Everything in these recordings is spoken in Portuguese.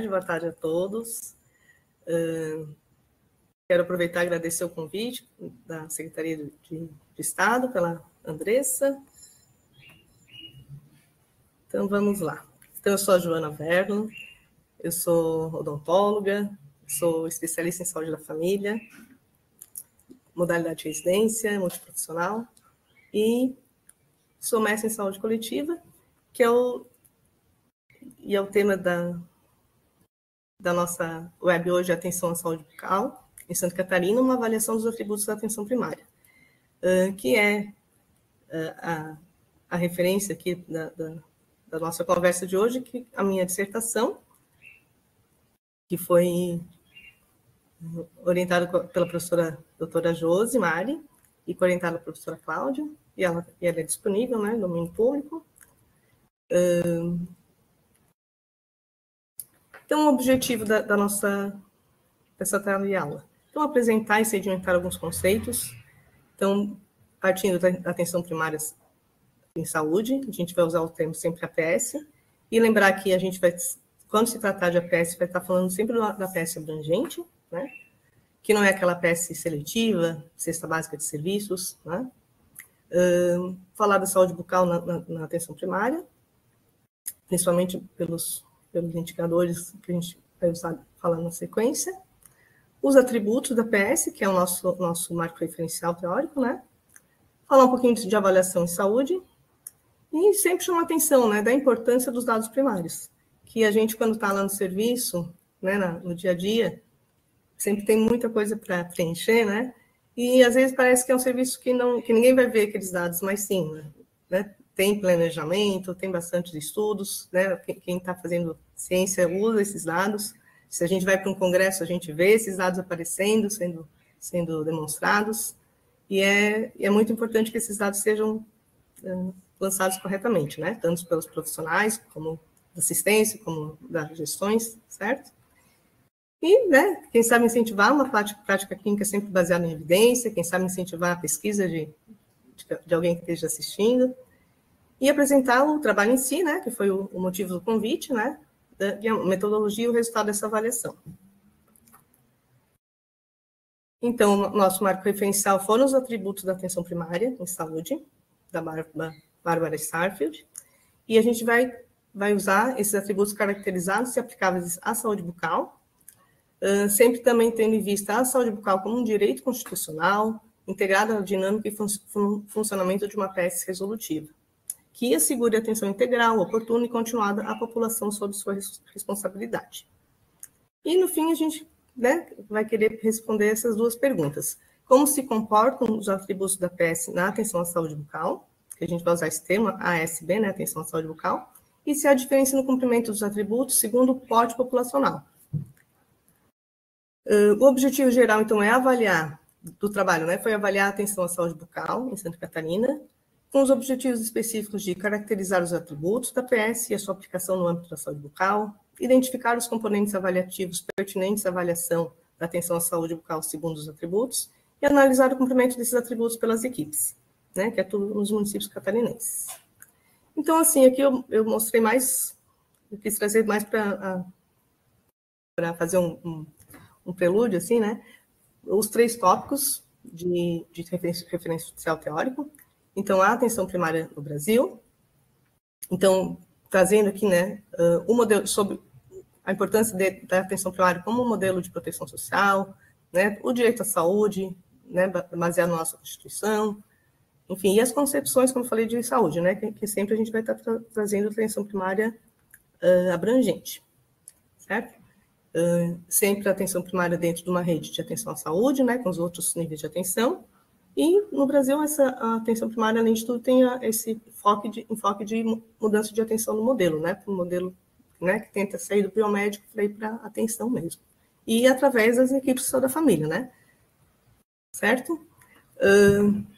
boa tarde a todos. Quero aproveitar e agradecer o convite da Secretaria de Estado, pela Andressa. Então, vamos lá. Então, eu sou a Joana Verno, eu sou odontóloga, sou especialista em saúde da família, modalidade de residência, multiprofissional, e sou mestre em saúde coletiva, que é o tema da nossa web hoje, Atenção à Saúde Bucal, em Santa Catarina, uma avaliação dos atributos da atenção primária, que é a referência aqui da nossa conversa de hoje, que a minha dissertação, que foi orientada pela professora doutora Josi Mari, e orientada pela professora Cláudia, e ela é disponível, né, no domínio público. Então, o objetivo dessa tela de aula. Então, apresentar e sedimentar alguns conceitos. Então, partindo da atenção primária em saúde, a gente vai usar o termo sempre APS, e lembrar que a gente vai, quando se tratar de APS, vai estar falando sempre da APS abrangente, né? Que não é aquela APS seletiva, cesta básica de serviços, né? Falar da saúde bucal na atenção primária, principalmente pelos indicadores que a gente vai usar falando na sequência. Os atributos da APS, que é o nosso marco referencial teórico, né? Falar um pouquinho de avaliação em saúde, e sempre chamar atenção, né, da importância dos dados primários, que a gente, quando está lá no serviço, né, no dia a dia, sempre tem muita coisa para preencher, né, e às vezes parece que é um serviço que ninguém vai ver aqueles dados, mas sim, né, tem planejamento, tem bastante estudos, né, quem está fazendo ciência usa esses dados, se a gente vai para um congresso, a gente vê esses dados aparecendo, sendo demonstrados, e é muito importante que esses dados sejam lançados corretamente, né? Tanto pelos profissionais, como da assistência, como das gestões, certo? E, né, quem sabe incentivar uma prática clínica sempre baseada em evidência, quem sabe incentivar a pesquisa de alguém que esteja assistindo, e apresentar o trabalho em si, né, que foi o motivo do convite, né, a metodologia e o resultado dessa avaliação. Então, nosso marco referencial foram os atributos da atenção primária em saúde, da Bárbara Starfield, e a gente vai usar esses atributos caracterizados e aplicáveis à saúde bucal, sempre também tendo em vista a saúde bucal como um direito constitucional, integrado à dinâmica e funcionamento de uma APS resolutiva, que assegure atenção integral, oportuna e continuada à população sob sua responsabilidade. E, no fim, a gente, né, vai querer responder essas duas perguntas. Como se comportam os atributos da APS na atenção à saúde bucal, que a gente vai usar esse termo, ASB, né, atenção à saúde bucal, e se há diferença no cumprimento dos atributos segundo o porte populacional. O objetivo geral, então, é avaliar, do trabalho, né, foi avaliar a atenção à saúde bucal em Santa Catarina, com os objetivos específicos de caracterizar os atributos da APS e a sua aplicação no âmbito da saúde bucal, identificar os componentes avaliativos pertinentes à avaliação da atenção à saúde bucal segundo os atributos e analisar o cumprimento desses atributos pelas equipes, né, que é tudo nos municípios catarinenses. Então, assim, aqui eu mostrei mais, eu quis trazer mais para fazer um prelúdio, assim, né, os 3 tópicos de referência social teórico. Então, a atenção primária no Brasil. Então, trazendo aqui, né, o modelo sobre a importância da atenção primária como um modelo de proteção social, né, o direito à saúde, né, baseado na nossa Constituição, enfim, e as concepções, como eu falei, de saúde, né, que sempre a gente vai estar trazendo atenção primária abrangente, certo? Sempre a atenção primária dentro de uma rede de atenção à saúde, né, com os outros níveis de atenção, e no Brasil a atenção primária, além de tudo, tem esse enfoque de mudança de atenção no modelo, né, para um modelo, né, que tenta sair do biomédico para ir para a atenção mesmo, e através das equipes de saúde da família, né, certo?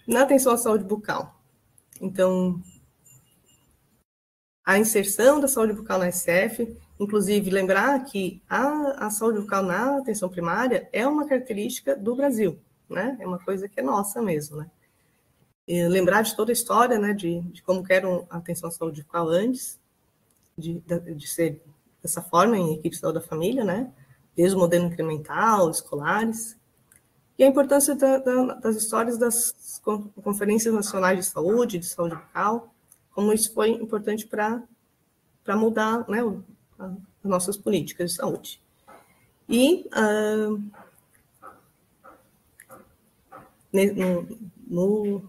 Na atenção à saúde bucal, então, a inserção da saúde bucal na SF, inclusive lembrar que a saúde bucal na atenção primária é uma característica do Brasil, né? É uma coisa que é nossa mesmo, né? E lembrar de toda a história, né, de como que era a atenção à saúde bucal antes de ser dessa forma em equipes de saúde da família, né? Desde o modelo incremental, escolares, e a importância das histórias das conferências nacionais de saúde bucal, como isso foi importante para mudar, né, as nossas políticas de saúde. E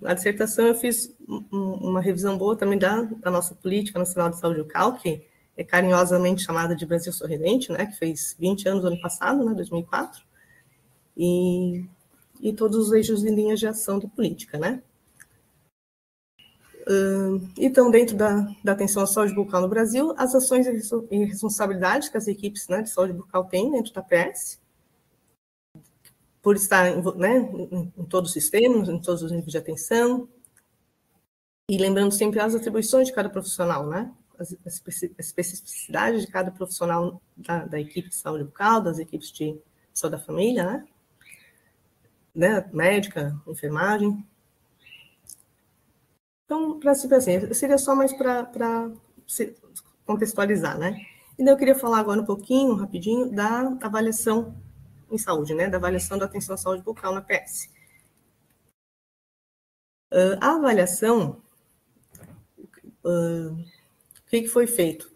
na dissertação eu fiz uma revisão boa também da nossa Política Nacional de Saúde Bucal, que é carinhosamente chamada de Brasil Sorridente, né, que fez 20 anos no ano passado, né, 2004, e todos os eixos e linhas de ação da política, né. Então, dentro da atenção à saúde bucal no Brasil, as ações e responsabilidades que as equipes, né, de saúde bucal têm dentro da PS, por estar, né, em todos os sistemas, em todos os níveis de atenção, e lembrando sempre as atribuições de cada profissional, né, as especificidades de cada profissional da equipe de saúde bucal, das equipes de saúde da família, né, médica, enfermagem. Então, para assim, seria só mais para contextualizar, né? E daí eu queria falar agora um pouquinho, rapidinho, da avaliação em saúde, né? Da avaliação da atenção à saúde bucal na PS. A avaliação, o que foi feito?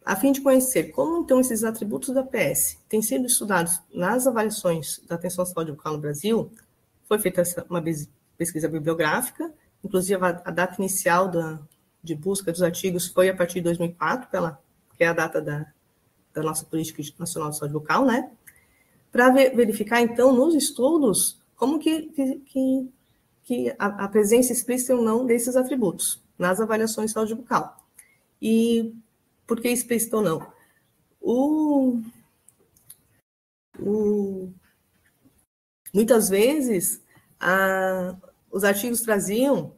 A fim de conhecer como, então, esses atributos da PS têm sido estudados nas avaliações da atenção à saúde bucal no Brasil, foi feita uma pesquisa bibliográfica, inclusive a data inicial de busca dos artigos foi a partir de 2004, que é a data da nossa Política Nacional de Saúde Bucal, né? Para verificar, então, nos estudos, como que a presença explícita ou não desses atributos nas avaliações de saúde bucal. E por que explícito ou não? Muitas vezes, os artigos traziam,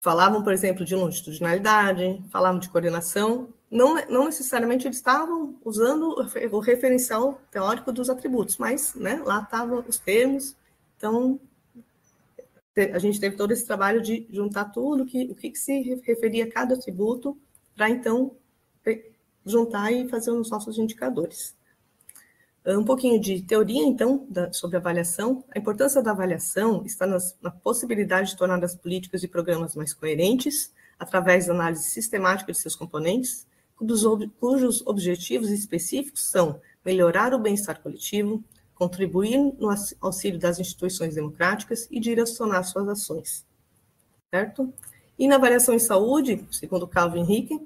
falavam, por exemplo, de longitudinalidade, falavam de coordenação, não necessariamente eles estavam usando o referencial teórico dos atributos, mas, né, lá estavam os termos, então a gente teve todo esse trabalho de juntar tudo, o que se referia a cada atributo, para então juntar e fazer os nossos indicadores. Um pouquinho de teoria, então, sobre avaliação. A importância da avaliação está na possibilidade de tornar as políticas e programas mais coerentes, através da análise sistemática de seus componentes, cujos objetivos específicos são melhorar o bem-estar coletivo, contribuir no auxílio das instituições democráticas e direcionar suas ações. Certo? E na avaliação em saúde, segundo Calvin Henrique,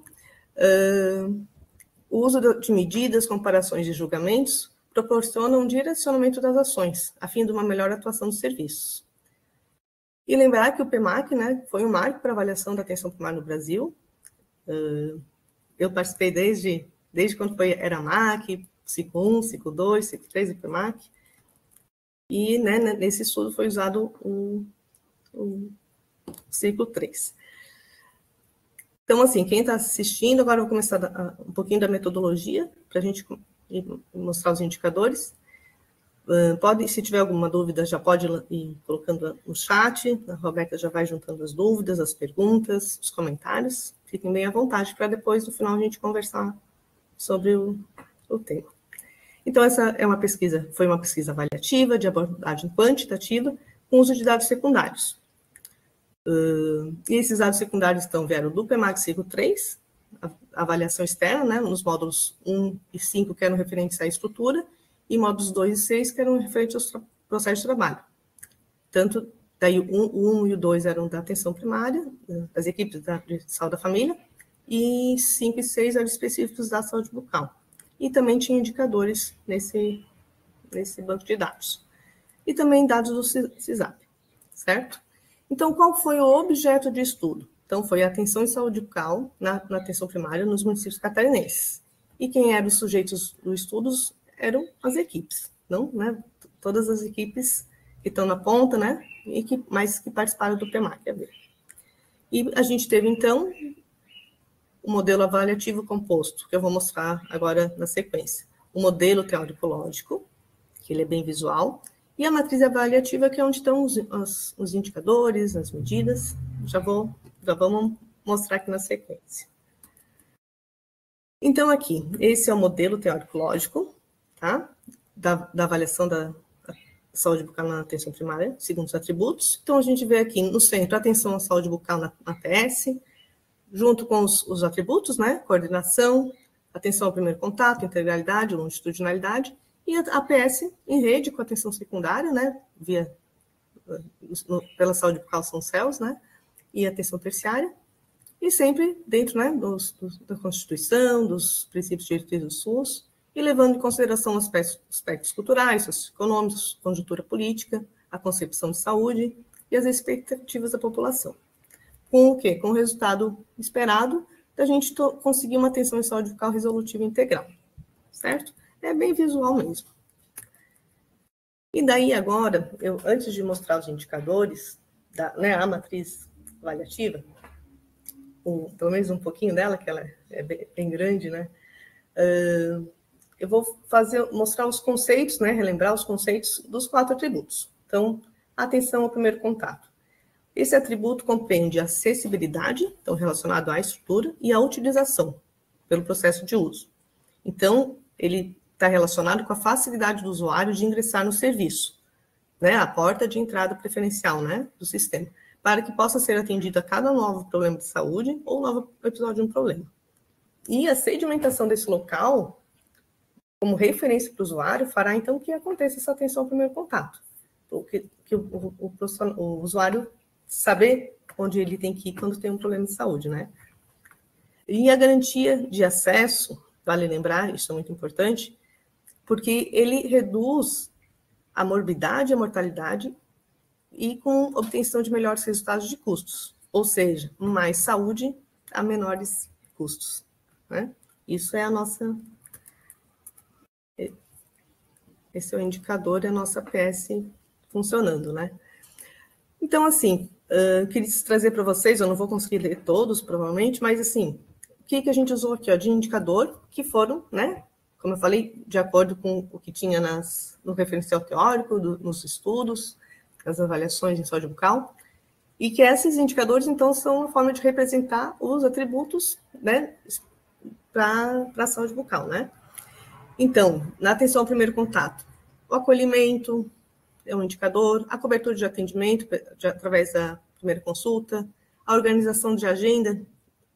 o uso de medidas, comparações e julgamentos proporcionam um direcionamento das ações, a fim de uma melhor atuação dos serviços. E lembrar que o PEMAC, né, foi um marco para avaliação da atenção primária no Brasil. Eu participei desde quando era MAC, ciclo 1, ciclo 2, ciclo 3 do PEMAC. E, né, nesse estudo foi usado o ciclo 3. Então, assim, quem está assistindo, agora eu vou começar um pouquinho da metodologia, para a gente mostrar os indicadores. Se tiver alguma dúvida, já pode ir colocando no chat, a Roberta já vai juntando as dúvidas, as perguntas, os comentários. Fiquem bem à vontade para depois, no final, a gente conversar sobre o tema. Então, essa foi uma pesquisa avaliativa, de abordagem quantitativa, com uso de dados secundários. E esses dados secundários, então, vieram do PEMAC ciclo 3, a avaliação externa, né, nos módulos 1 e 5, que eram referentes à estrutura, e módulos 2 e 6, que eram referentes aos processos de trabalho. Tanto, daí o 1 e o 2 eram da atenção primária, das equipes de saúde da família, e 5 e 6 eram específicos da saúde bucal. E também tinha indicadores nesse banco de dados. E também dados do CISAP, certo? Então, qual foi o objeto de estudo? Então, foi a atenção em saúde bucal na atenção primária nos municípios catarinenses. E quem eram os sujeitos dos estudos eram as equipes, não, né? Todas as equipes que estão na ponta, né? Mas que participaram do PEMAC. E a gente teve, então, o modelo avaliativo composto, que eu vou mostrar agora na sequência. O modelo teórico-lógico, que ele é bem visual, e a matriz avaliativa, que é onde estão os indicadores, as medidas. Já vamos mostrar aqui na sequência. Então, aqui, esse é o modelo teórico-lógico, tá? Da avaliação da saúde bucal na atenção primária, segundo os atributos. Então, a gente vê aqui no centro a atenção à saúde bucal na APS, junto com os atributos, né? Coordenação, atenção ao primeiro contato, integralidade, longitudinalidade, e a APS em rede com atenção secundária, né? Pela saúde bucal são CELS, né? E atenção terciária. E sempre dentro, né, da Constituição, dos princípios diretrizes do SUS, e levando em consideração aspectos culturais, socioeconômicos, conjuntura política, a concepção de saúde e as expectativas da população. Com o quê? Com o resultado esperado da gente conseguir uma atenção em saúde bucal resolutiva integral, certo? É bem visual mesmo. E daí agora, antes de mostrar os indicadores, a matriz avaliativa, pelo menos um pouquinho dela, que ela é bem grande, né? Eu vou mostrar os conceitos, né? Relembrar os conceitos dos 4 atributos. Então, atenção ao primeiro contato. Esse atributo compreende a acessibilidade, então relacionado à estrutura, e a utilização, pelo processo de uso. Então, ele está relacionado com a facilidade do usuário de ingressar no serviço, né? A porta de entrada preferencial, né? Do sistema, para que possa ser atendido a cada novo problema de saúde ou novo episódio de um problema. E a sedimentação desse local, como referência para o usuário, fará então que aconteça essa atenção ao primeiro contato. Que o usuário saber onde ele tem que ir quando tem um problema de saúde, né? E a garantia de acesso, vale lembrar, isso é muito importante, porque ele reduz a morbidade e a mortalidade e com obtenção de melhores resultados de custos, ou seja, mais saúde a menores custos, né? Isso é a nossa... Esse é o indicador da nossa PS funcionando, né? Então, assim, queria trazer para vocês, eu não vou conseguir ler todos, provavelmente, mas, assim, o que a gente usou aqui, ó, de indicador, que foram, né, como eu falei, de acordo com o que tinha no referencial teórico, nos estudos, as avaliações em saúde bucal, e que esses indicadores, então, são uma forma de representar os atributos, né, para a saúde bucal, né? Então, na atenção ao primeiro contato, o acolhimento é um indicador, a cobertura de atendimento através da primeira consulta, a organização de agenda,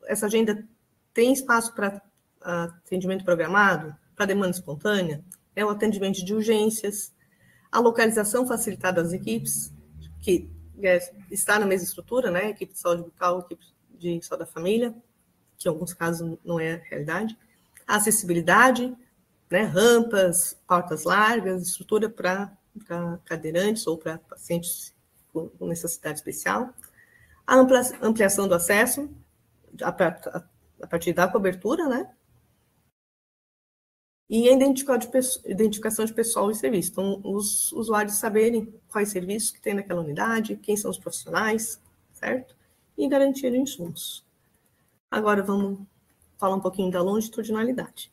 essa agenda tem espaço para atendimento programado, para demanda espontânea, é o atendimento de urgências, a localização facilitada das equipes, que está na mesma estrutura, né? Equipe de saúde bucal, equipe de saúde da família, que em alguns casos não é a realidade, a acessibilidade, né? Rampas, portas largas, estrutura para cadeirantes ou para pacientes com necessidade especial, a ampliação do acesso a partir da cobertura, né? E a identificação de pessoal e serviço. Então, os usuários saberem quais serviços que tem naquela unidade, quem são os profissionais, certo? E garantia de insumos. Agora, vamos falar um pouquinho da longitudinalidade.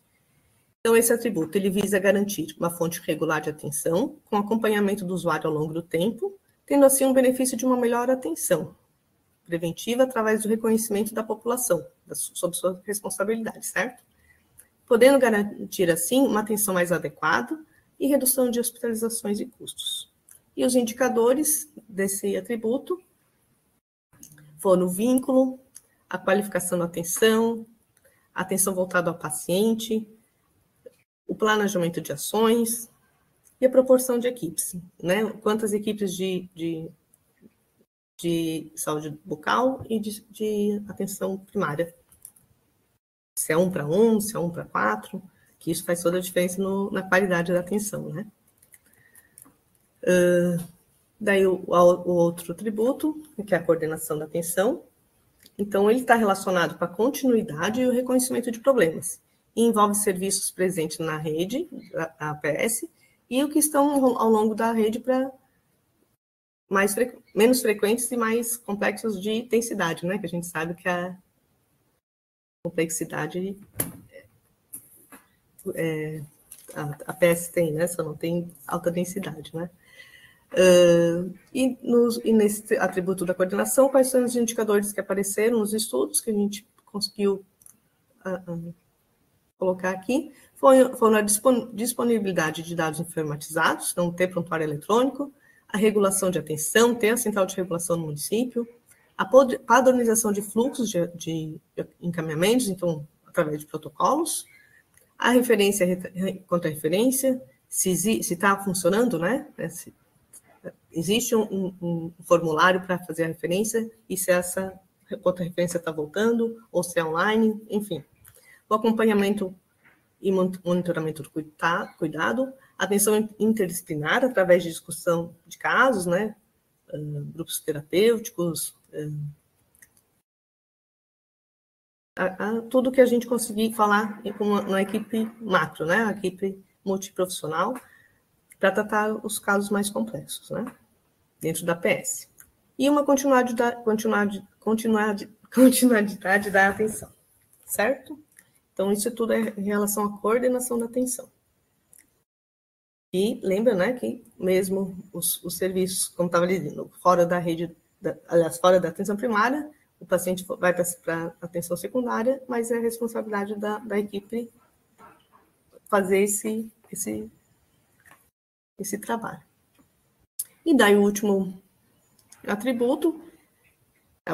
Então, esse atributo, ele visa garantir uma fonte regular de atenção, com acompanhamento do usuário ao longo do tempo, tendo assim um benefício de uma melhor atenção preventiva através do reconhecimento da população, sob sua responsabilidade, certo? Podendo garantir, assim, uma atenção mais adequada e redução de hospitalizações e custos. E os indicadores desse atributo foram o vínculo, a qualificação da atenção, a atenção voltada ao paciente, o planejamento de ações e a proporção de equipes, né? Quantas equipes de saúde bucal e de atenção primária. Se é 1 para 1, se é 1 para 4, que isso faz toda a diferença na qualidade da atenção, né? Daí o outro atributo, que é a coordenação da atenção. Então, ele está relacionado com a continuidade e o reconhecimento de problemas. E envolve serviços presentes na rede, a APS, e o que estão ao longo da rede para menos frequentes e mais complexos de densidade, né? Que a gente sabe que a complexidade a PS tem, né? Só não tem alta densidade, né? E nesse atributo da coordenação, quais são os indicadores que apareceram nos estudos que a gente conseguiu colocar aqui? Foram a disponibilidade de dados informatizados, então ter prontuário eletrônico, a regulação de atenção, ter a central de regulação no município, a padronização de fluxos de encaminhamentos, então, através de protocolos, a referência contra a referência, se está funcionando, né? Se existe um formulário para fazer a referência e se essa contra-referência está voltando, ou se é online, enfim. O acompanhamento e monitoramento do cuidado, atenção interdisciplinar através de discussão de casos, né? Grupos terapêuticos, tudo que a gente conseguir falar com uma equipe macro, né? A equipe multiprofissional, para tratar os casos mais complexos, né? Dentro da PS. E uma continuidade da atenção, certo? Então, isso tudo é em relação à coordenação da atenção. E lembra, né, que mesmo os serviços, como estava dizendo, fora da rede, aliás, fora da atenção primária, o paciente vai para a atenção secundária, mas é a responsabilidade da equipe fazer esse trabalho. E daí o último atributo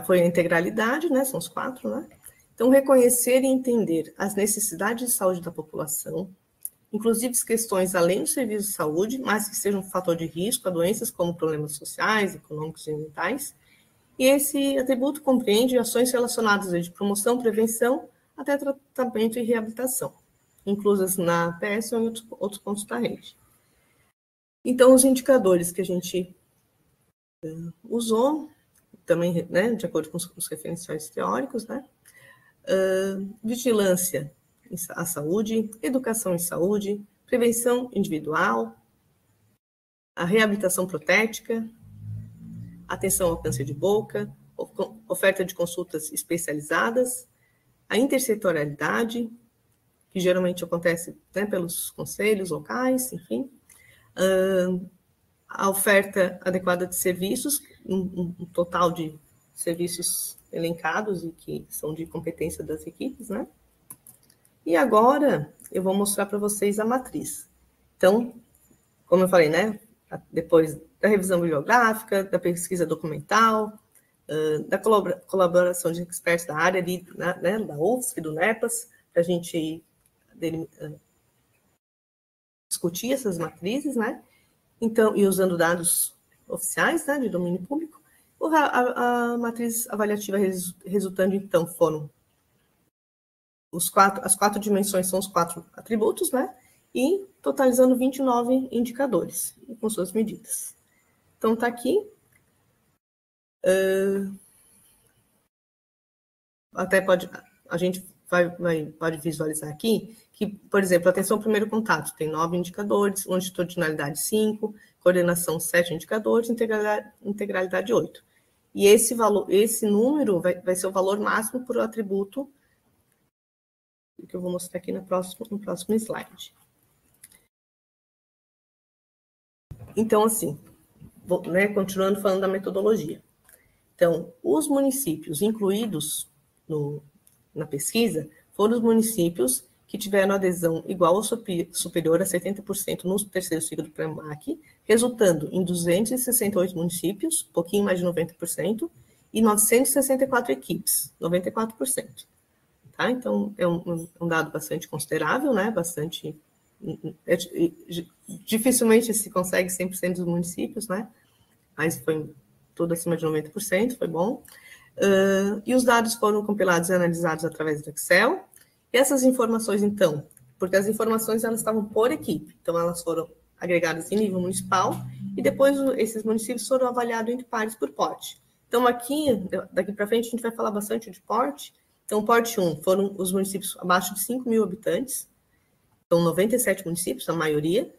foi a integralidade, né? São os 4, né? Então, reconhecer e entender as necessidades de saúde da população, inclusive questões além do serviço de saúde, mas que sejam um fator de risco a doenças como problemas sociais, econômicos e mentais. E esse atributo compreende ações relacionadas de promoção, prevenção, até tratamento e reabilitação, inclusas na PS ou em outros pontos da rede. Então, os indicadores que a gente usou, também, né, de acordo com os referenciais teóricos, né? Vigilância à saúde, educação em saúde, prevenção individual, a reabilitação protética, atenção ao câncer de boca, oferta de consultas especializadas, a intersetorialidade, que geralmente acontece, né, pelos conselhos locais, enfim, a oferta adequada de serviços, um total de serviços elencados e que são de competência das equipes, né? E agora eu vou mostrar para vocês a matriz. Então, como eu falei, né? Depois da revisão bibliográfica, da pesquisa documental, da colaboração de experts da área ali, né, da UFSC, do NEPAS, para a gente discutir essas matrizes, né? Então, e usando dados oficiais, né, de domínio público, a matriz avaliativa resultando, então, foram as 4 dimensões, são os 4 atributos, né? E totalizando 29 indicadores, com suas medidas. Então, está aqui. Até a gente pode visualizar aqui que, por exemplo, atenção ao primeiro contato tem 9 indicadores, longitudinalidade 5, coordenação 7 indicadores, integralidade 8. E esse número vai ser o valor máximo por atributo que eu vou mostrar aqui no próximo slide. Então, assim, continuando falando da metodologia. Então, os municípios incluídos na pesquisa foram os municípios que tiveram adesão igual ou superior a 70% no terceiro ciclo do PREMAC, resultando em 268 municípios, um pouquinho mais de 90%, e 964 equipes, 94%. Tá? Então, é um dado bastante considerável, né? Dificilmente se consegue 100% dos municípios, né? Mas foi tudo acima de 90%, foi bom. E os dados foram compilados e analisados através do Excel. E essas informações, então, porque as informações elas estavam por equipe, então elas foram agregadas em nível municipal e depois esses municípios foram avaliados entre pares por porte. Então, daqui para frente, a gente vai falar bastante de porte. Então, porte 1 foram os municípios abaixo de 5 mil habitantes, então 97 municípios, a maioria.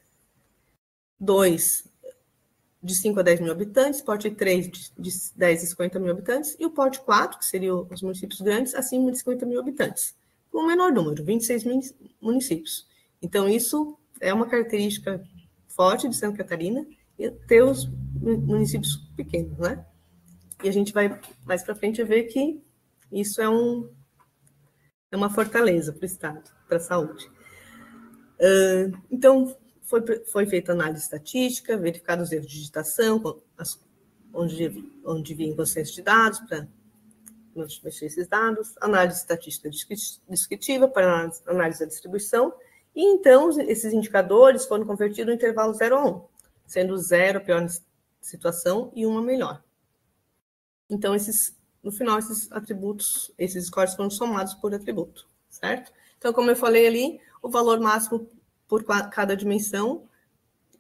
2, de 5 a 10 mil habitantes, porte 3, de 10 a 50 mil habitantes, e o porte 4, que seriam os municípios grandes, acima de 50 mil habitantes, com o menor número, 26 municípios. Então, isso é uma característica forte de Santa Catarina, ter os municípios pequenos, né? E a gente vai mais para frente ver que isso é uma fortaleza para o Estado, para a saúde. Então, foi feita análise estatística, verificados os erros de digitação, onde vinha consenso de dados para mexer esses dados, análise estatística descritiva para análise da distribuição, e então esses indicadores foram convertidos no intervalo 0 a 1, sendo 0 a pior situação e 1 a melhor. Então, no final, esses atributos, esses scores foram somados por atributo, certo? Então, como eu falei ali, o valor máximo por cada dimensão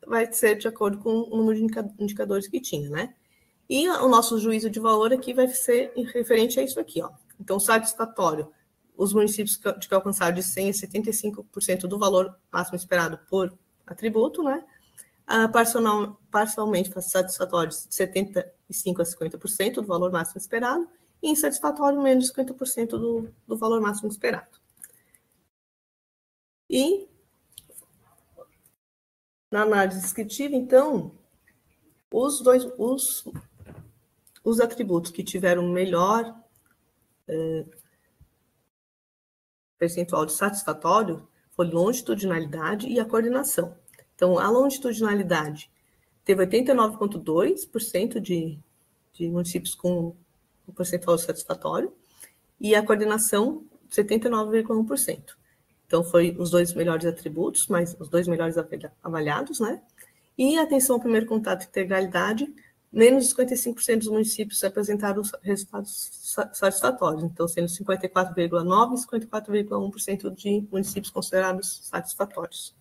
vai ser de acordo com o número de indicadores que tinha, né? E o nosso juízo de valor aqui vai ser referente a isso aqui, ó. Então, satisfatório, os municípios que alcançaram de 100% a 75% do valor máximo esperado por atributo, né? Parcialmente satisfatórios, de 75% a 50% do valor máximo esperado, e insatisfatório, menos de 50% do valor máximo esperado. E na análise descritiva, então, os atributos que tiveram melhor percentual de satisfatório foi longitudinalidade e a coordenação. Então, a longitudinalidade teve 89,2% de municípios com o percentual satisfatório e a coordenação 79,1%. Então, foi os dois melhores atributos, mas os dois melhores avaliados, né? E a atenção ao primeiro contato e integralidade, menos de 55% dos municípios apresentaram resultados satisfatórios, então sendo 54,9% e 54,1% de municípios considerados satisfatórios.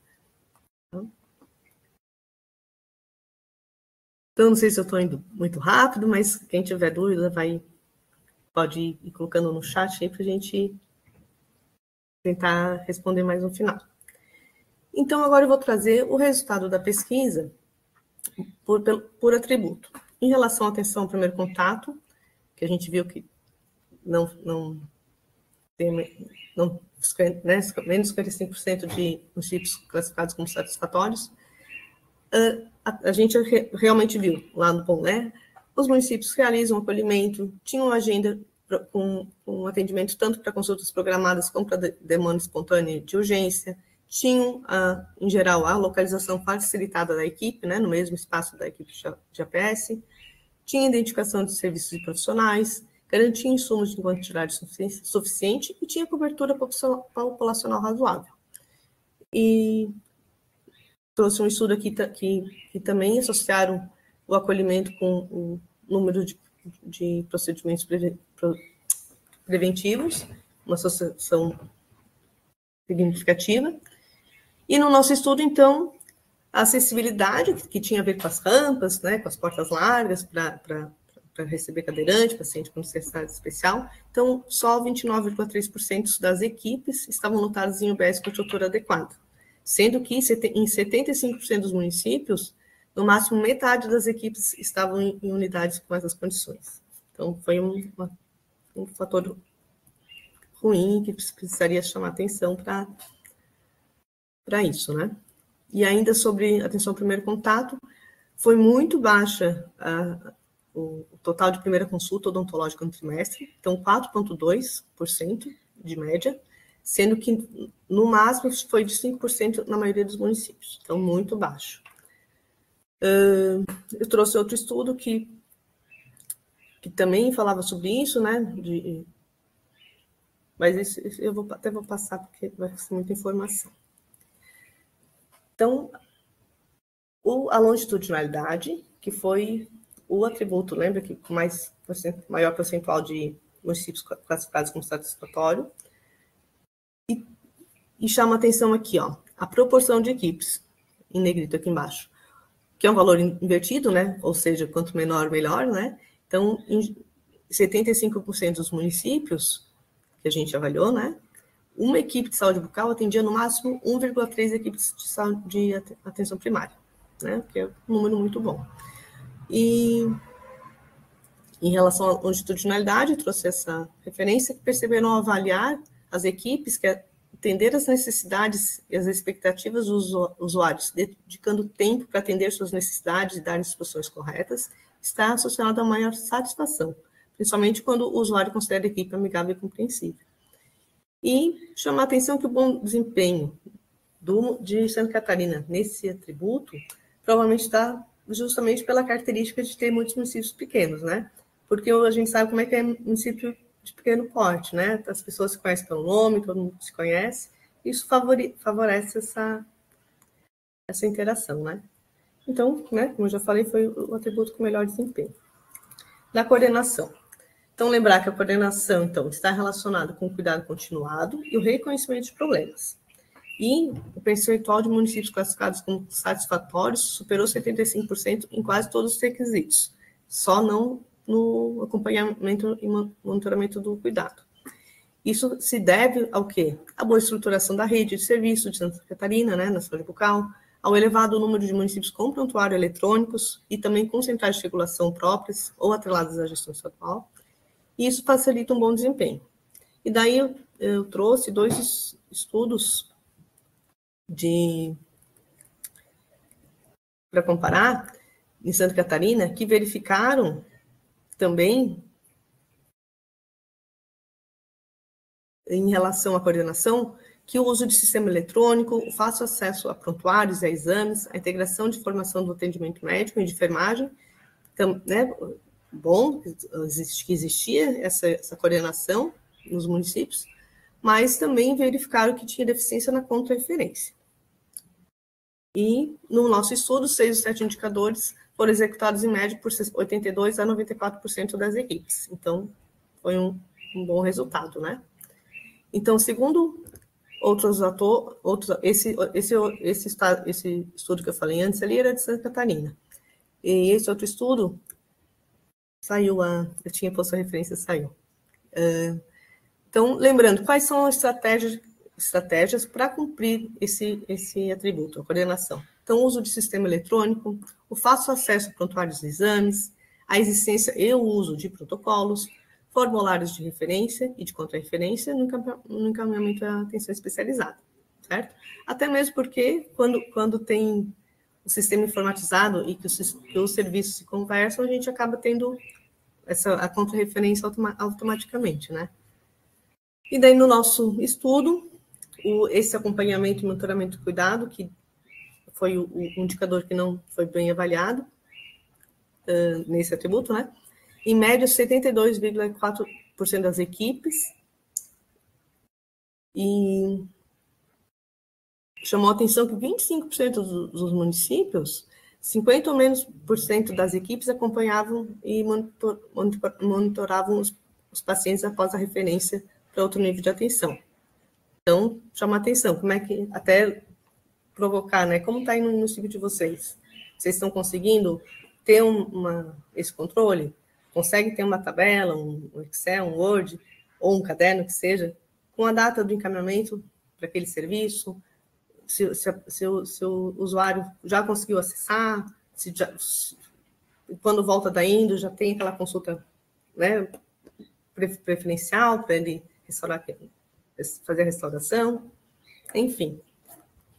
Então, não sei se eu estou indo muito rápido, mas quem tiver dúvida pode ir colocando no chat aí para a gente tentar responder mais no final. Então, agora eu vou trazer o resultado da pesquisa por atributo. Em relação à atenção ao primeiro contato, que a gente viu que não tem, né, menos 55% de municípios classificados como satisfatórios, a gente realmente viu lá no POM, né? Os municípios realizam acolhimento, tinham agenda com atendimento tanto para consultas programadas como para demanda espontânea de urgência, tinham, em geral, a localização facilitada da equipe, né, no mesmo espaço da equipe de APS, tinha identificação de serviços e profissionais, garantia insumos de quantidade suficiente e tinha cobertura populacional razoável. E trouxe um estudo aqui que também associaram o acolhimento com o número de procedimentos preventivos, uma associação significativa. E no nosso estudo, então, a acessibilidade, que tinha a ver com as rampas, né, com as portas largas para receber cadeirante, paciente com necessidade especial. Então, só 29,3% das equipes estavam lotadas em UBS com estrutura adequada, sendo que em 75% dos municípios, no máximo metade das equipes estavam em unidades com essas condições. Então, foi um fator ruim que precisaria chamar atenção para isso, né? E ainda sobre atenção ao primeiro contato, foi muito baixa o total de primeira consulta odontológica no trimestre, então 4,2% de média, sendo que no máximo foi de 5% na maioria dos municípios, então muito baixo. Eu trouxe outro estudo que também falava sobre isso, né? Mas isso eu até vou passar porque vai ser muita informação. Então, a longitudinalidade, que foi o atributo, lembra que com maior percentual de municípios classificados como satisfatório, e chama atenção aqui, ó, a proporção de equipes, em negrito aqui embaixo, que é um valor invertido, né? Ou seja, quanto menor, melhor, né? Então, em 75% dos municípios que a gente avaliou, né? Uma equipe de saúde bucal atendia no máximo 1,3 equipes de atenção primária, né? Que é um número muito bom. E em relação à longitudinalidade, trouxe essa referência, que perceberam ao avaliar as equipes entender as necessidades e as expectativas dos usuários, dedicando tempo para atender suas necessidades e dar as soluções corretas, está associado a maior satisfação, principalmente quando o usuário considera a equipe amigável e compreensível. E chamar a atenção que o bom desempenho de Santa Catarina nesse atributo provavelmente está justamente pela característica de ter muitos municípios pequenos, né? Porque a gente sabe como é que é município de pequeno porte, né? As pessoas se conhecem pelo nome, todo mundo se conhece, isso favorece essa interação, né? Então, né, como eu já falei, foi o atributo com melhor desempenho. Na coordenação. Então, lembrar que a coordenação, então, está relacionada com o cuidado continuado e o reconhecimento de problemas. E o percentual de municípios classificados como satisfatórios superou 75% em quase todos os requisitos, só não no acompanhamento e monitoramento do cuidado. Isso se deve ao quê? À boa estruturação da rede de serviço de Santa Catarina, né, na saúde bucal, ao elevado número de municípios com prontuário eletrônicos e também com centrais de regulação próprias ou atreladas à gestão estadual. E isso facilita um bom desempenho. E daí eu trouxe 2 estudos para comparar em Santa Catarina que verificaram também em relação à coordenação que o uso de sistema eletrônico, o fácil acesso a prontuários e a exames, a integração de formação do atendimento médico e de enfermagem, né, bom, que existia essa coordenação nos municípios, mas também verificaram que tinha deficiência na contra-referência. E no nosso estudo, 6 dos 7 indicadores foram executados em média por 82% a 94% das equipes. Então, foi um bom resultado, né? Então, segundo esse estudo que eu falei antes, ali era de Santa Catarina. E esse outro estudo saiu, eu tinha posto a referência, saiu. Então, lembrando, quais são as estratégias para cumprir esse atributo, a coordenação? Então, o uso de sistema eletrônico, o fácil acesso a prontuários de exames, a existência e o uso de protocolos, formulários de referência e de contra-referência no encaminhamento à atenção especializada, certo? Até mesmo porque, quando tem o sistema informatizado e que os serviços se conversam, a gente acaba tendo a contra-referência automaticamente, né? E daí, no nosso estudo, esse acompanhamento e monitoramento do cuidado, que foi o indicador que não foi bem avaliado nesse atributo, né? Em média, 72,4% das equipes, e chamou a atenção que 25% dos municípios, 50% ou menos das equipes acompanhavam e monitoravam os pacientes após a referência para outro nível de atenção. Então, chama a atenção, como é que, até provocar, né? Como está aí no município de vocês? Vocês estão conseguindo ter esse controle? Consegue ter uma tabela, um Excel, um Word, ou um caderno que seja, com a data do encaminhamento para aquele serviço, se o usuário já conseguiu acessar, quando volta da Indo, já tem aquela consulta, né, preferencial para ele fazer a restauração, enfim.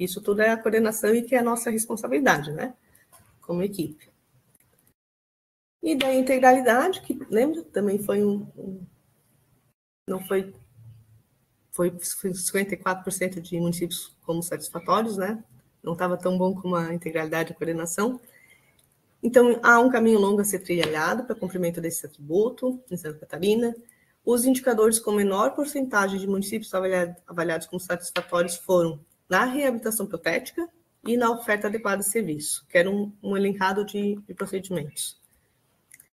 Isso tudo é a coordenação e que é a nossa responsabilidade, né, como equipe. E da integralidade, que, lembra, também foi não foi 54% de municípios como satisfatórios, né? Não estava tão bom como a integralidade e a coordenação. Então, há um caminho longo a ser trilhado para cumprimento desse atributo em Santa Catarina. Os indicadores com menor porcentagem de municípios avaliados como satisfatórios foram na reabilitação protética e na oferta adequada de serviço, que era um elencado de procedimentos.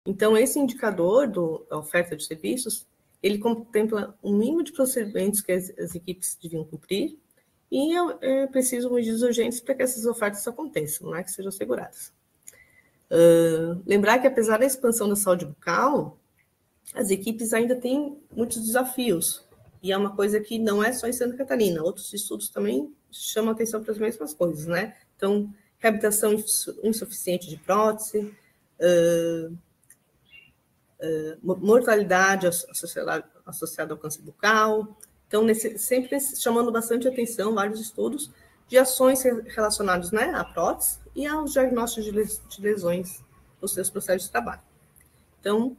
Então, esse indicador da oferta de serviços, ele contempla um mínimo de procedimentos que as equipes deviam cumprir e é preciso medidas urgentes para que essas ofertas aconteçam, né, que sejam asseguradas. Lembrar que, apesar da expansão da saúde bucal, as equipes ainda têm muitos desafios, e é uma coisa que não é só em Santa Catarina, outros estudos também chamam atenção para as mesmas coisas, né? Então, reabilitação insuficiente de prótese, mortalidade associada ao câncer bucal, Então, sempre chamando bastante atenção, vários estudos de ações relacionadas, né, à prótese e aos diagnósticos de lesões nos seus processos de trabalho. Então,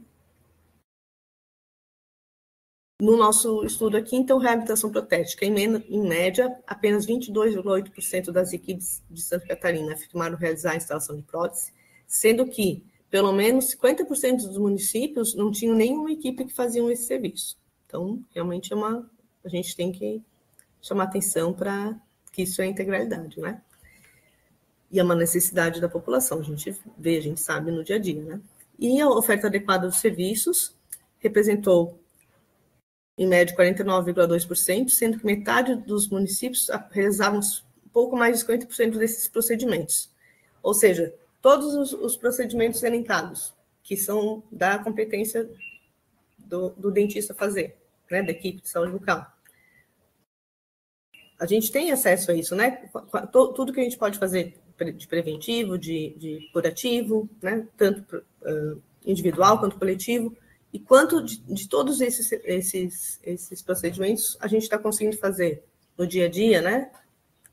no nosso estudo aqui, então, reabilitação protética, em média, apenas 22,8% das equipes de Santa Catarina afirmaram realizar a instalação de prótese, sendo que pelo menos 50% dos municípios não tinham nenhuma equipe que faziam esse serviço. Então, realmente a gente tem que chamar atenção para que isso é integralidade, né? E é uma necessidade da população, a gente vê, a gente sabe no dia a dia, né? E a oferta adequada dos serviços representou, em média, 49,2%, sendo que metade dos municípios realizavam um pouco mais de 50% desses procedimentos. Ou seja, todos os procedimentos elencados, que são da competência do dentista fazer, né, da equipe de saúde bucal. A gente tem acesso a isso, né? Tudo que a gente pode fazer de preventivo, de curativo, né? Tanto individual quanto coletivo, e quanto de todos esses procedimentos a gente está conseguindo fazer no dia a dia, né?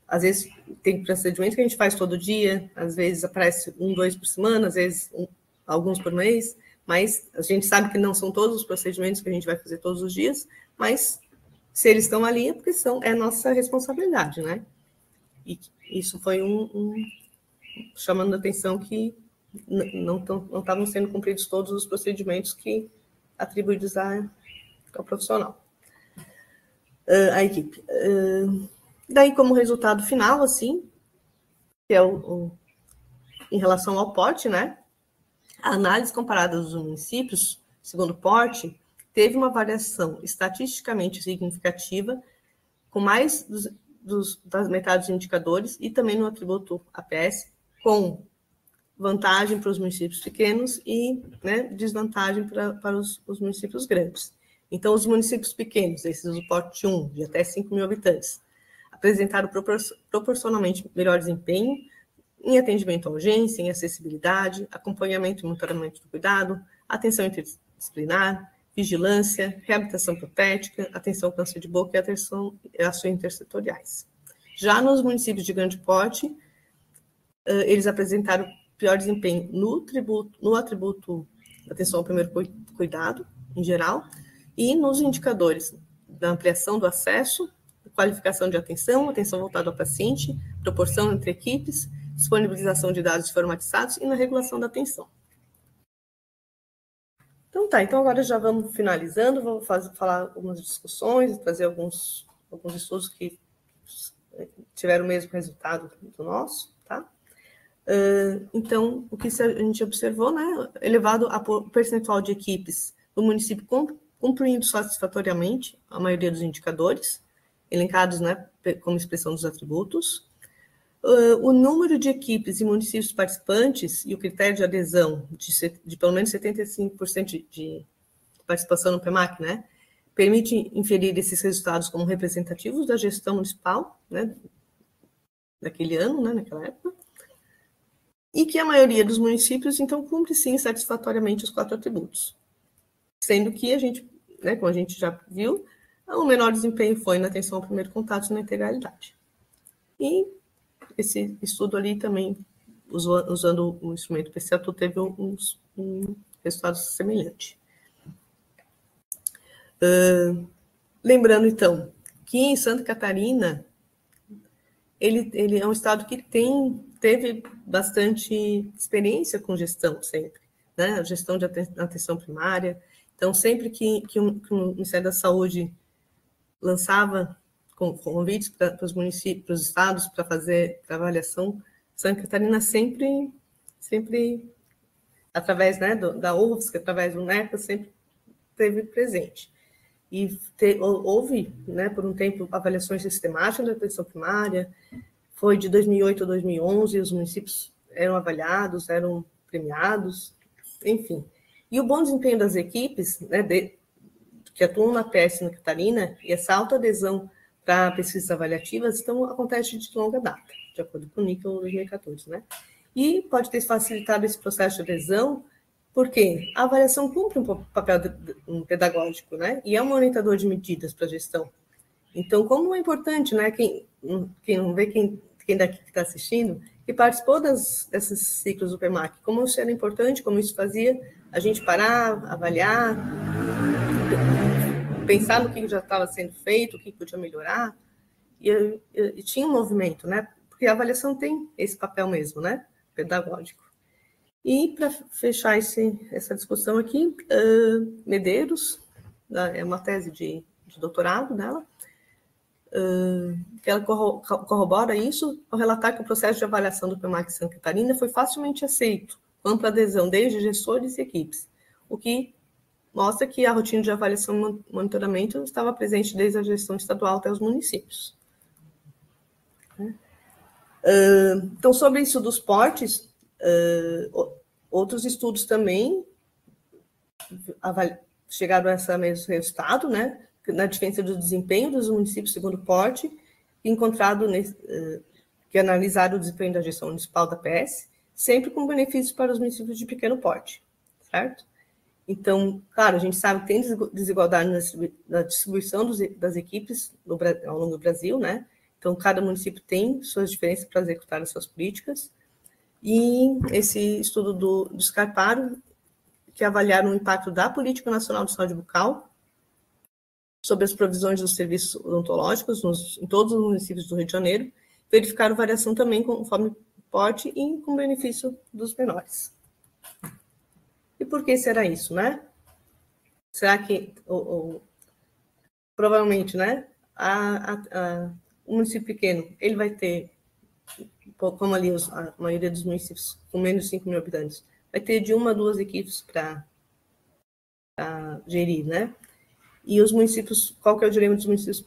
Às vezes tem procedimentos que a gente faz todo dia, às vezes aparece 1, 2 por semana, às vezes alguns por mês, mas a gente sabe que não são todos os procedimentos que a gente vai fazer todos os dias, mas se eles estão ali é porque é nossa responsabilidade, né? E isso foi chamando a atenção que não estavam sendo cumpridos todos os procedimentos que atribuídos ao profissional, à equipe. Daí, como resultado final, assim, que é em relação ao porte, né? A análise comparada dos municípios, segundo o porte, teve uma variação estatisticamente significativa, com mais das metade dos indicadores, e também no atributo APS, com vantagem para os municípios pequenos e, né, desvantagem para os municípios grandes. Então, os municípios pequenos, esses do porte 1, de até 5 mil habitantes, apresentaram proporcionalmente melhor desempenho em atendimento à urgência, em acessibilidade, acompanhamento e monitoramento do cuidado, atenção interdisciplinar, vigilância, reabilitação protética, atenção ao câncer de boca e ações intersetoriais. Já nos municípios de grande porte, eles apresentaram pior desempenho no atributo da atenção ao primeiro cuidado, em geral, e nos indicadores da ampliação do acesso, qualificação de atenção voltada ao paciente, proporção entre equipes, disponibilização de dados formatizados e na regulação da atenção. Então tá, então agora já vamos finalizando, vou falar algumas discussões, trazer alguns estudos que tiveram o mesmo resultado do nosso, tá? Então, o que a gente observou, né, elevado a percentual de equipes do município cumprindo satisfatoriamente a maioria dos indicadores, elencados, né, como expressão dos atributos. O número de equipes e municípios participantes e o critério de adesão de pelo menos 75% de participação no PEMAC, né, permite inferir esses resultados como representativos da gestão municipal, né, daquele ano, né, naquela época, e que a maioria dos municípios, então, cumpre, sim, satisfatoriamente os 4 atributos. Sendo que a gente, né, como a gente já viu, o menor desempenho foi na atenção ao primeiro contato e na integralidade. E esse estudo ali também, usando o instrumento PCA, teve um resultado semelhante. Lembrando, então, que em Santa Catarina, ele é um estado que teve bastante experiência com gestão sempre, né? A gestão de atenção primária. Então, sempre que o Ministério da Saúde lançava convites para os municípios, para os estados, para fazer avaliação, Santa Catarina sempre através, né, da UFSC, através do NEPA, sempre esteve presente. E houve, né, por um tempo, avaliações sistemáticas da atenção primária. Foi de 2008 a 2011, os municípios eram avaliados, eram premiados, enfim. E o bom desempenho das equipes, né, que atuam na PS Santa Catarina, e essa alta adesão para pesquisas avaliativas, então, acontece de longa data, de acordo com o NICL 2014, né? E pode ter facilitado esse processo de adesão, porque a avaliação cumpre um papel pedagógico, né? E é um orientador de medidas para a gestão. Então, como é importante, né? Quem não vê, quem daqui que está assistindo, que participou desses ciclos do PEMAC, como isso era importante, como isso fazia a gente parar, avaliar, pensar no que já estava sendo feito, o que podia melhorar, e tinha um movimento, né? Porque a avaliação tem esse papel mesmo, né? Pedagógico. E para fechar essa discussão aqui, Medeiros, é uma tese de doutorado dela, que ela corrobora isso ao relatar que o processo de avaliação do PEMAC Santa Catarina foi facilmente aceito, com ampla adesão desde gestores e equipes, o que mostra que a rotina de avaliação e monitoramento estava presente desde a gestão estadual até os municípios. Então, sobre isso dos portes, outros estudos também chegaram a esse mesmo resultado, né? Na diferença do desempenho dos municípios segundo porte, encontrado que analisaram o desempenho da gestão municipal da PS, sempre com benefícios para os municípios de pequeno porte, certo? Então, claro, a gente sabe que tem desigualdade na distribuição das equipes ao longo do Brasil, né? Então, cada município tem suas diferenças para executar as suas políticas. E esse estudo do Scarparo, que avaliaram o impacto da Política Nacional de Saúde Bucal sobre as provisões dos serviços odontológicos em todos os municípios do Rio de Janeiro, verificaram variação também conforme porte e com benefício dos menores. E por que será isso, né? Será que, provavelmente, né, o município pequeno, ele vai ter, como ali a maioria dos municípios com menos de 5 mil habitantes, vai ter de 1 a 2 equipes para gerir, né? E os municípios, qual que é o dilema dos municípios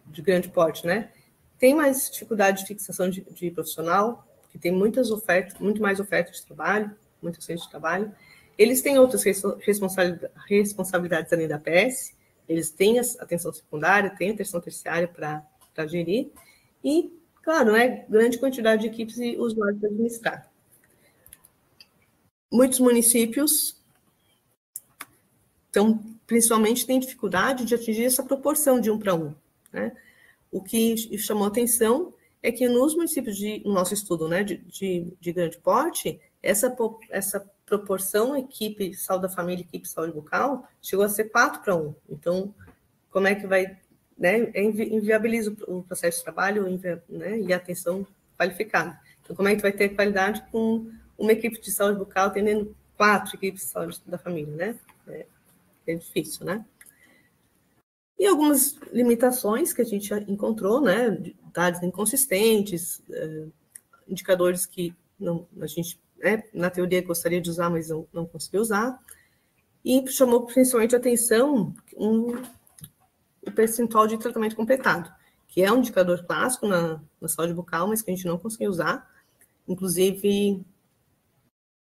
de grande porte, né? Tem mais dificuldade de fixação de profissional, porque tem muito mais ofertas de trabalho, muitos centros de trabalho. Eles têm outras responsabilidades além da PS, eles têm a atenção secundária, têm a atenção terciária para gerir, e, claro, né, grande quantidade de equipes e usuários para administrar. Muitos municípios, então, principalmente, têm dificuldade de atingir essa proporção de 1 para 1, né? O que chamou atenção é que nos municípios no nosso estudo, né, de grande porte, essa proporção equipe saúde da família, equipe saúde bucal, chegou a ser 4 para 1. Então, como é que vai, né, inviabiliza o processo de trabalho, né, e a atenção qualificada. Então, como é que vai ter qualidade com uma equipe de saúde bucal atendendo 4 equipes de saúde da família, né? É difícil, né? E algumas limitações que a gente encontrou, né? Dados inconsistentes, indicadores que a gente, né, na teoria, gostaria de usar, mas não conseguiu usar. E chamou principalmente a atenção o percentual de tratamento completado, que é um indicador clássico na saúde bucal, mas que a gente não conseguiu usar. Inclusive,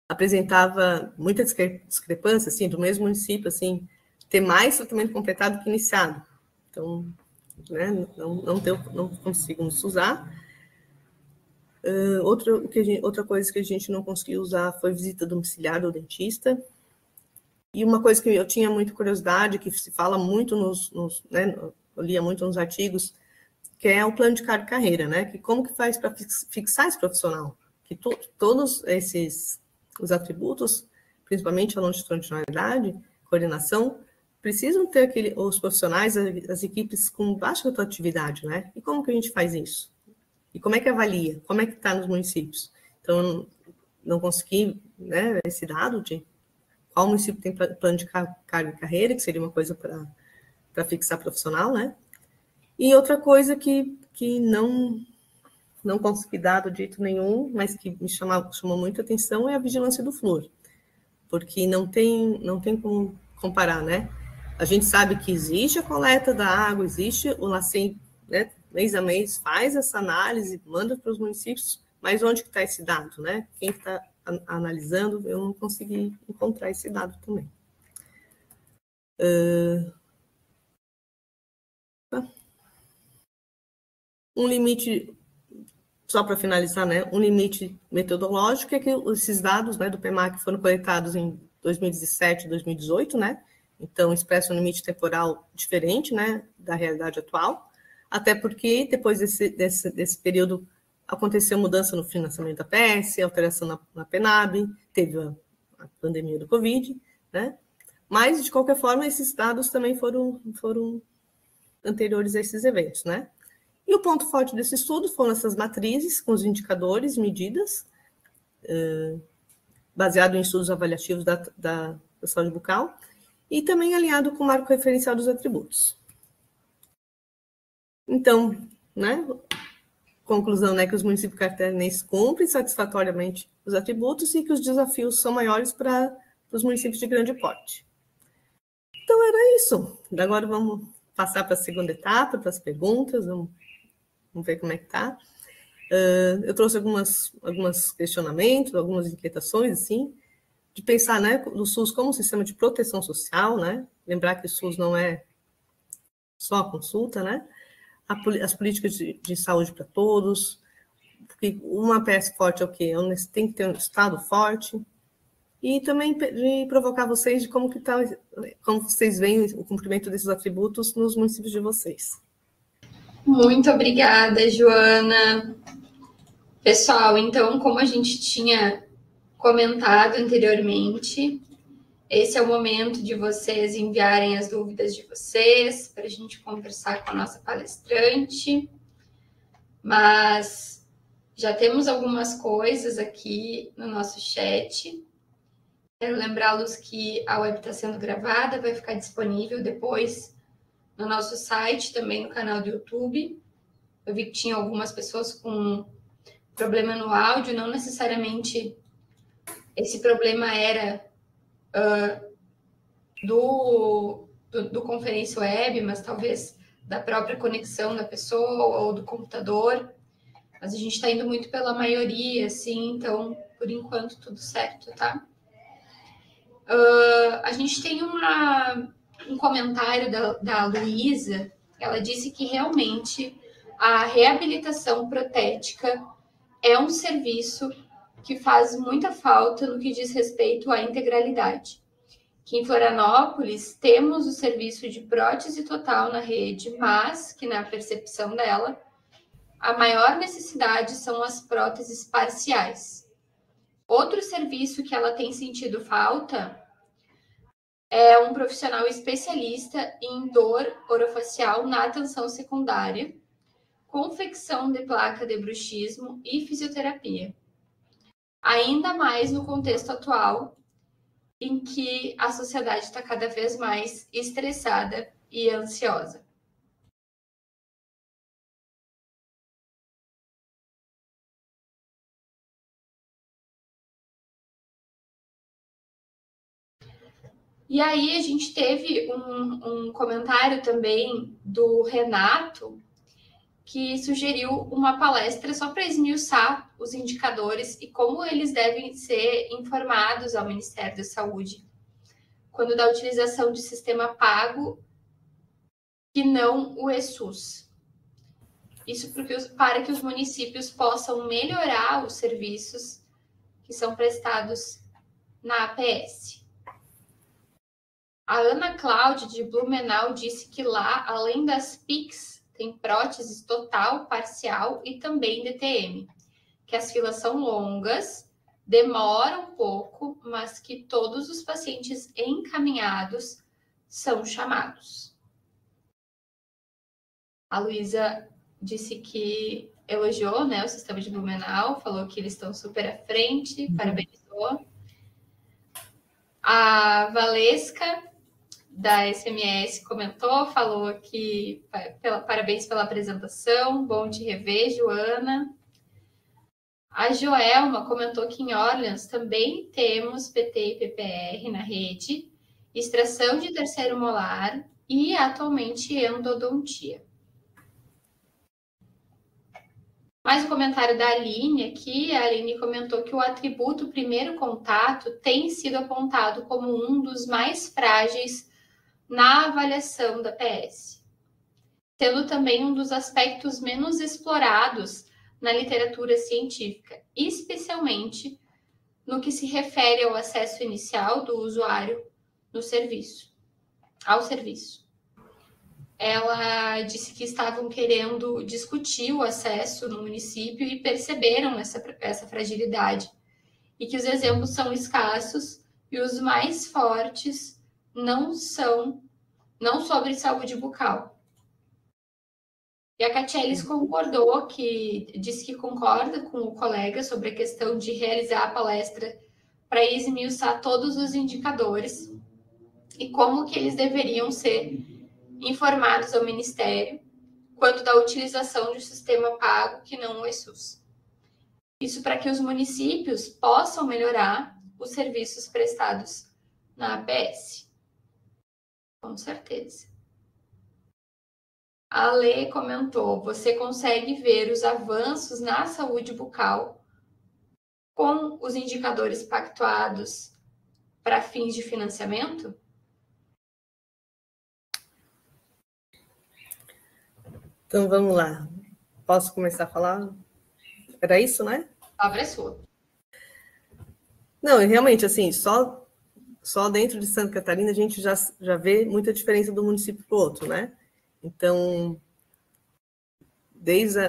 apresentava muita discrepância, assim, do mesmo município, assim, ter mais tratamento completado que iniciado. Então, né, não conseguimos usar. Outra coisa que a gente não conseguiu usar foi visita domiciliar do dentista. E uma coisa que eu tinha muita curiosidade, que se fala muito né, eu lia muito nos artigos, que é o plano de carreira, né? Que como que faz para fixar esse profissional? Que todos os atributos, principalmente a longitudinalidade, coordenação, precisam ter os profissionais, as equipes com baixa rotatividade, né? E como que a gente faz isso? E como é que avalia? Como é que está nos municípios? Então, não consegui, né, esse dado de qual município tem plano de carreira, que seria uma coisa para fixar profissional, né? E outra coisa que não consegui dado de jeito nenhum, mas que me chamou muita atenção é a vigilância do flúor, porque não tem como comparar, né? A gente sabe que existe a coleta da água, existe o LACEN, né, mês a mês, faz essa análise, manda para os municípios, mas onde que está esse dado, né? Quem está analisando, eu não consegui encontrar esse dado também. Um limite, só para finalizar, né? Um limite metodológico é que esses dados, né, do PEMAC foram coletados em 2017 e 2018, né? Então, expressa um limite temporal diferente, né, da realidade atual, até porque depois desse período aconteceu mudança no financiamento da PS, alteração na PNAB, teve a pandemia do Covid, né? Mas, de qualquer forma, esses dados também foram anteriores a esses eventos, né? E o ponto forte desse estudo foram essas matrizes com os indicadores, medidas, baseado em estudos avaliativos da saúde bucal, e também alinhado com o marco referencial dos atributos. Então, né, conclusão, né, que os municípios catarinenses cumprem satisfatoriamente os atributos e que os desafios são maiores para os municípios de grande porte. Então, era isso. Agora vamos passar para a segunda etapa, para as perguntas, vamos ver como é que está. Eu trouxe alguns questionamentos, algumas inquietações, assim, de pensar, né, do SUS como um sistema de proteção social, né? Lembrar que o SUS não é só a consulta, né? As políticas de saúde para todos, porque uma PS forte é o quê? Tem que ter um Estado forte, e também de provocar vocês de como vocês veem o cumprimento desses atributos nos municípios de vocês. Muito obrigada, Joana. Pessoal, então, como a gente tinha comentado anteriormente, esse é o momento de vocês enviarem as dúvidas de vocês para a gente conversar com a nossa palestrante. Mas já temos algumas coisas aqui no nosso chat. Quero lembrá-los que a web está sendo gravada, vai ficar disponível depois no nosso site, também no canal do YouTube. Eu vi que tinha algumas pessoas com problema no áudio, não necessariamente esse problema era do conferência web, mas talvez da própria conexão da pessoa ou do computador. Mas a gente está indo muito pela maioria, assim, então, por enquanto, tudo certo, tá? A gente tem um comentário da Luísa. Ela disse que realmente a reabilitação protética é um serviço que faz muita falta no que diz respeito à integralidade. Que em Florianópolis temos o serviço de prótese total na rede, mas que na percepção dela, a maior necessidade são as próteses parciais. Outro serviço que ela tem sentido falta é um profissional especialista em dor orofacial na atenção secundária, confecção de placa de bruxismo e fisioterapia. Ainda mais no contexto atual, em que a sociedade está cada vez mais estressada e ansiosa. E aí a gente teve um comentário também do Renato, que sugeriu uma palestra só para esmiuçar os indicadores e como eles devem ser informados ao Ministério da Saúde quando da utilização de sistema pago e não o eSUS. Isso para que os municípios possam melhorar os serviços que são prestados na APS. A Ana Cláudia, de Blumenau, disse que lá, além das PICs, tem próteses total, parcial e também DTM, que as filas são longas, demoram um pouco, mas que todos os pacientes encaminhados são chamados. A Luísa disse que elogiou, né, o sistema de Blumenau, falou que eles estão super à frente, parabenizou. A Valesca, da SMS, comentou, falou que parabéns pela apresentação, bom te rever, Joana. A Joelma comentou que em Orleans também temos PT e PPR na rede, extração de terceiro molar e atualmente endodontia. Mais um comentário da Aline aqui. A Aline comentou que o atributo primeiro contato tem sido apontado como um dos mais frágeis na avaliação da PS, sendo também um dos aspectos menos explorados na literatura científica, especialmente no que se refere ao acesso inicial do usuário no serviço. ao serviço. Ela disse que estavam querendo discutir o acesso no município e perceberam essa fragilidade, e que os exemplos são escassos e os mais fortes não sobre saúde bucal. E a Catielis concordou, disse que concorda com o colega sobre a questão de realizar a palestra para esmiuçar todos os indicadores e como que eles deveriam ser informados ao Ministério quanto da utilização de um sistema pago que não o ESUS. Isso para que os municípios possam melhorar os serviços prestados na APS. Com certeza. A Lê comentou: você consegue ver os avanços na saúde bucal com os indicadores pactuados para fins de financiamento? Então, vamos lá. Posso começar a falar? Era isso, né? A palavra é sua. Não, realmente, assim, só dentro de Santa Catarina a gente já vê muita diferença do município para o outro, né? Então, desde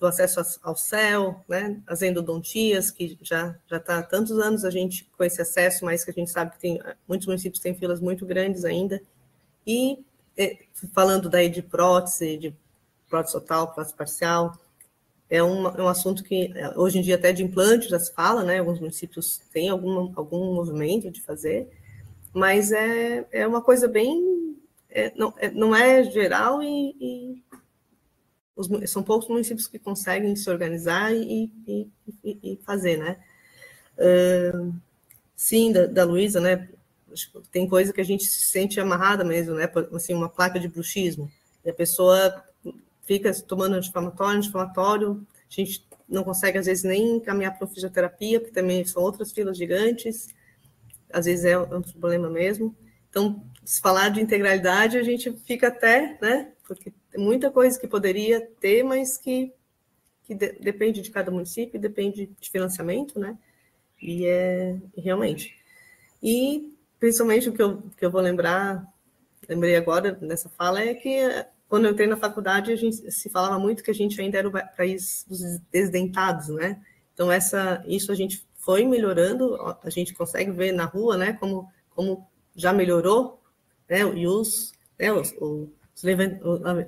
do acesso ao CEL, né, as endodontias, que já está há tantos anos a gente com esse acesso, mas que a gente sabe que muitos municípios têm filas muito grandes ainda. E falando daí de prótese total, prótese parcial, é um assunto que hoje em dia até de implante já se fala, né? Alguns municípios têm algum movimento de fazer, mas é uma coisa bem... não é geral e são poucos municípios que conseguem se organizar e fazer, né? Sim, da Luísa, né? Tem coisa que a gente se sente amarrada mesmo, né? Assim, uma placa de bruxismo. E a pessoa fica tomando anti-inflamatório, a gente não consegue, às vezes, nem encaminhar para fisioterapia, porque também são outras filas gigantes, às vezes é um problema mesmo. Então, se falar de integralidade, a gente fica até, né? Porque tem muita coisa que poderia ter, mas que depende de cada município, depende de financiamento, né? E realmente. E, principalmente, o que eu vou lembrei agora nessa fala, é que quando eu entrei na faculdade, a gente se falava muito que a gente ainda era o país dos desdentados, né? Então, isso a gente foi melhorando, a gente consegue ver na rua, né? Como já melhorou, né? Os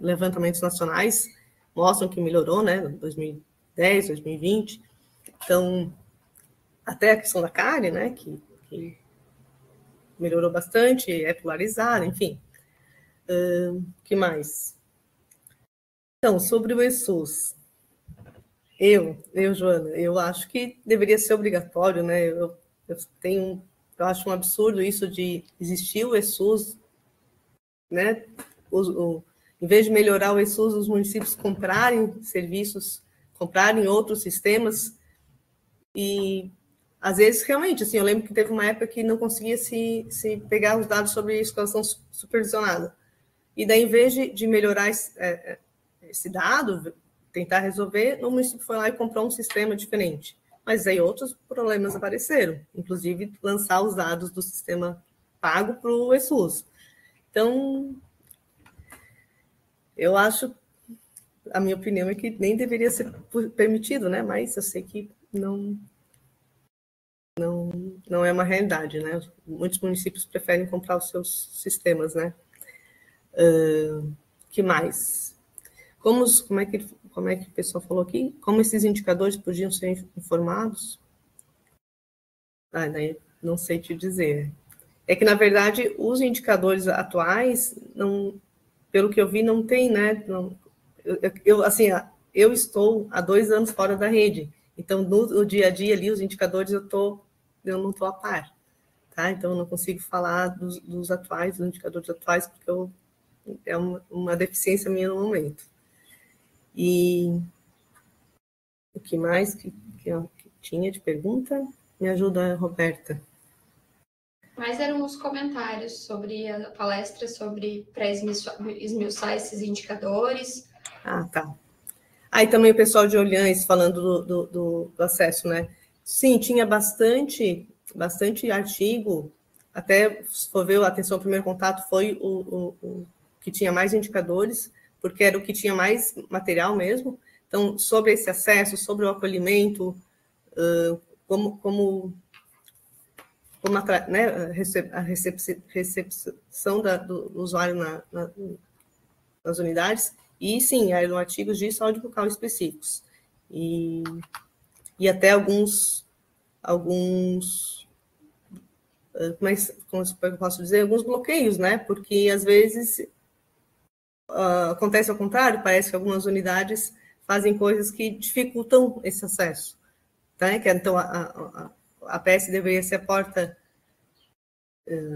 levantamentos nacionais mostram que melhorou, né? 2010, 2020. Então, até a questão da cárie, né? Que melhorou bastante, é polarizada, enfim. Que mais? Então, sobre o ESUS, Joana, eu acho que deveria ser obrigatório, né? Eu acho um absurdo isso de existir o ESUS, né? Em vez de melhorar o ESUS, os municípios comprarem serviços, comprarem outros sistemas e às vezes, realmente, assim, eu lembro que teve uma época que não conseguia se pegar os dados sobre escolação supervisionada. E daí, em vez de melhorar esse dado, tentar resolver, o município foi lá e comprou um sistema diferente. Mas aí outros problemas apareceram, inclusive lançar os dados do sistema pago para o ESUS. Então, eu acho, a minha opinião é que nem deveria ser permitido, né? Mas eu sei que não é uma realidade, né? Muitos municípios preferem comprar os seus sistemas, né? Que mais? Como é que o pessoal falou aqui? Como esses indicadores podiam ser informados? Daí não sei te dizer. É que, na verdade, os indicadores atuais, pelo que eu vi, não tem, né? Eu estou há 2 anos fora da rede. Então, no dia a dia ali, os indicadores eu não estou a par, tá? Então, eu não consigo falar dos indicadores atuais, porque é uma deficiência minha no momento. E o que mais que tinha de pergunta? Me ajuda, Roberta. Mas eram os comentários sobre a palestra, para esmiuçar esses indicadores. Ah, tá. Aí também o pessoal de Olhães falando do acesso, né? Sim, tinha bastante artigo até, se for ver, a atenção ao primeiro contato foi o que tinha mais indicadores, porque era o que tinha mais material mesmo. Então, sobre esse acesso, sobre o acolhimento, como né, a recepção do usuário nas unidades, e sim, eram artigos de saúde bucal específicos. E até alguns como eu posso dizer, alguns bloqueios, né? Porque às vezes acontece ao contrário, parece que algumas unidades fazem coisas que dificultam esse acesso, tá? Então a APS deveria ser a porta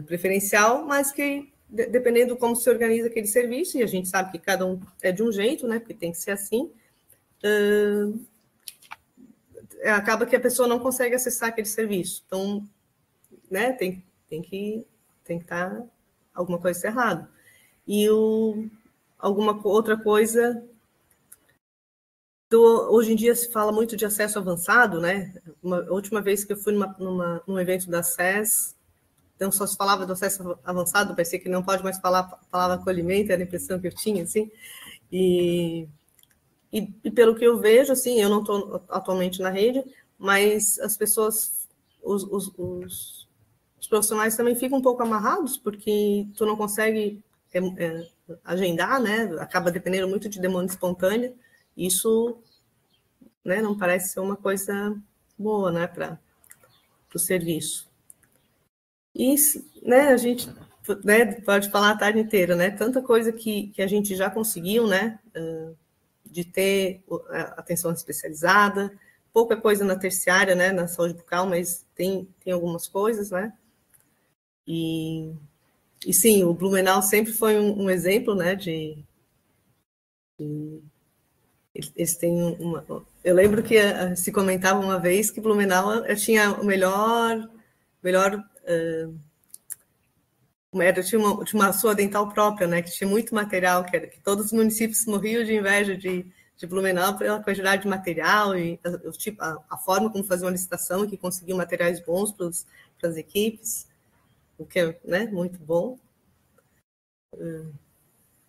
preferencial, mas que dependendo de como se organiza aquele serviço, e a gente sabe que cada um é de um jeito, né? Porque tem que ser assim. Acaba que a pessoa não consegue acessar aquele serviço. Então, né, tem que estar alguma coisa errada. E alguma outra coisa, hoje em dia se fala muito de acesso avançado, né? A última vez que eu fui num evento da SES, então só se falava do acesso avançado, parecia que não pode mais falar a palavra acolhimento, era a impressão que eu tinha, assim. E pelo que eu vejo, assim, eu não estou atualmente na rede, mas as pessoas, os profissionais também ficam um pouco amarrados, porque tu não consegue agendar, né? Acaba dependendo muito de demanda espontânea. Isso, né, não parece ser uma coisa boa, né, para o serviço. E, né, a gente, né, pode falar a tarde inteira, né? Tanta coisa que a gente já conseguiu, né? De ter atenção especializada, pouca coisa na terciária, né, na saúde bucal, mas tem algumas coisas, né? E sim, o Blumenau sempre foi um exemplo, né, eles têm eu lembro que se comentava uma vez que Blumenau tinha o melhor tinha uma sua dental própria, né, que tinha muito material, que todos os municípios morriam de inveja de Blumenau pela quantidade de material e a forma como faziam uma licitação, que conseguiam materiais bons para as equipes, o que é, né, muito bom.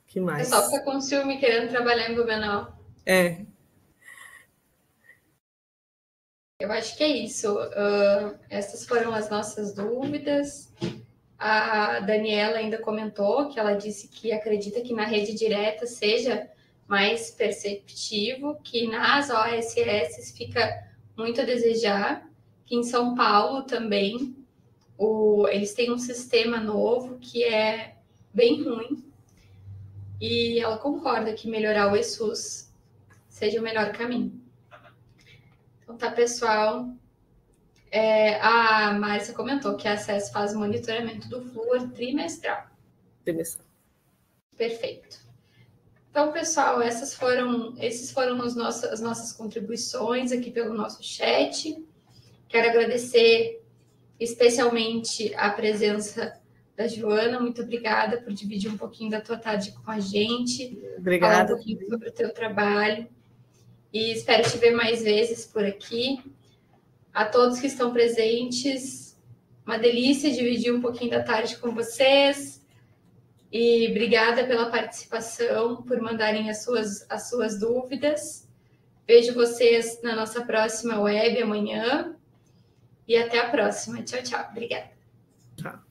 Que mais? O pessoal fica com ciúme querendo trabalhar em Blumenau. Eu acho que é isso. Essas foram as nossas dúvidas. A Daniela ainda comentou que ela disse que acredita que na rede direta seja mais perceptivo, que nas OSS fica muito a desejar, que em São Paulo também eles têm um sistema novo que é bem ruim, e ela concorda que melhorar o ESUS seja o melhor caminho. Então tá, pessoal. A Márcia comentou que a SES faz monitoramento do flúor trimestral. Perfeito. Então, pessoal, esses foram as nossas contribuições aqui pelo nosso chat. Quero agradecer especialmente a presença da Joana. Muito obrigada por dividir um pouquinho da tua tarde com a gente. Obrigada. Falar um pouquinho sobre o teu trabalho. E espero te ver mais vezes por aqui. A todos que estão presentes, uma delícia dividir um pouquinho da tarde com vocês. E obrigada pela participação, por mandarem as suas dúvidas. Vejo vocês na nossa próxima web amanhã. E até a próxima. Tchau, tchau. Obrigada. Tchau.